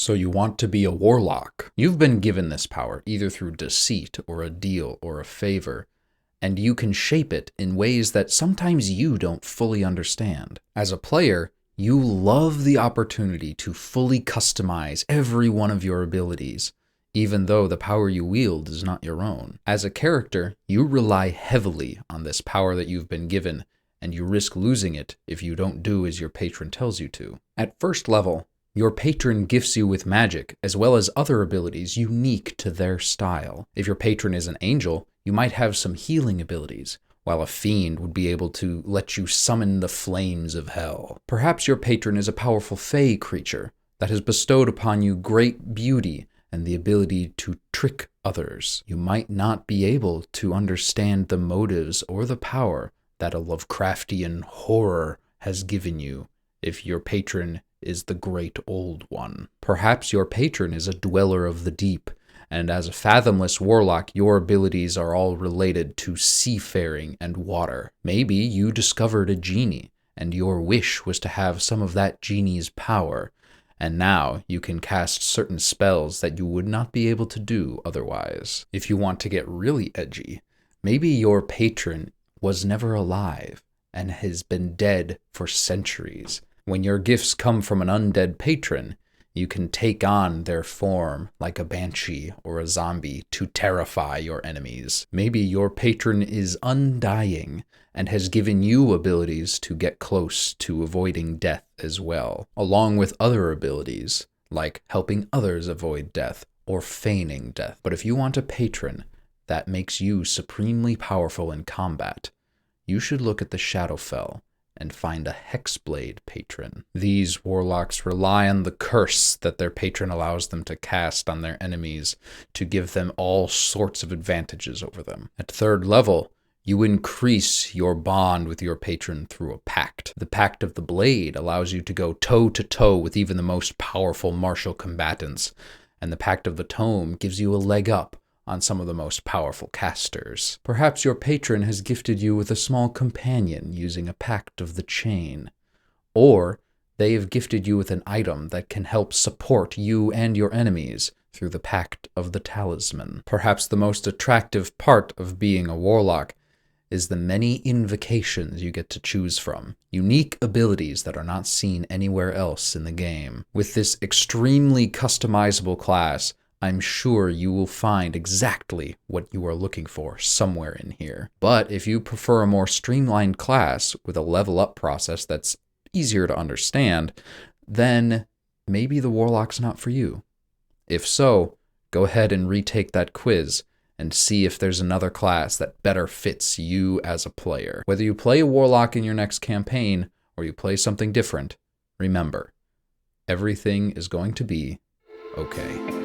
So you want to be a warlock. You've been given this power, either through deceit or a deal or a favor, and you can shape it in ways that sometimes you don't fully understand. As a player, you love the opportunity to fully customize every one of your abilities, even though the power you wield is not your own. As a character, you rely heavily on this power that you've been given, and you risk losing it if you don't do as your patron tells you to. At first level, your patron gifts you with magic, as well as other abilities unique to their style. If your patron is an angel, you might have some healing abilities, while a fiend would be able to let you summon the flames of hell. Perhaps your patron is a powerful fey creature that has bestowed upon you great beauty and the ability to trick others. You might not be able to understand the motives or the power that a Lovecraftian horror has given you if your patron is the Great Old One. Perhaps your patron is a dweller of the deep, and as a fathomless warlock, your abilities are all related to seafaring and water. Maybe you discovered a genie, and your wish was to have some of that genie's power, and now you can cast certain spells that you would not be able to do otherwise. If you want to get really edgy, maybe your patron was never alive and has been dead for centuries. When your gifts come from an undead patron, you can take on their form like a banshee or a zombie to terrify your enemies. Maybe your patron is undying and has given you abilities to get close to avoiding death as well, along with other abilities like helping others avoid death or feigning death. But if you want a patron that makes you supremely powerful in combat, you should look at the Shadowfell and find a Hexblade Patron. These warlocks rely on the curse that their patron allows them to cast on their enemies to give them all sorts of advantages over them. At third level, you increase your bond with your patron through a pact. The Pact of the Blade allows you to go toe-to-toe with even the most powerful martial combatants, and the Pact of the Tome gives you a leg up on some of the most powerful casters. Perhaps your patron has gifted you with a small companion using a Pact of the Chain, or they have gifted you with an item that can help support you and your enemies through the Pact of the Talisman. Perhaps the most attractive part of being a warlock is the many invocations you get to choose from, unique abilities that are not seen anywhere else in the game. With this extremely customizable class, I'm sure you will find exactly what you are looking for somewhere in here. But if you prefer a more streamlined class with a level up process that's easier to understand, then maybe the Warlock's not for you. If so, go ahead and retake that quiz and see if there's another class that better fits you as a player. Whether you play a Warlock in your next campaign or you play something different, remember, everything is going to be okay.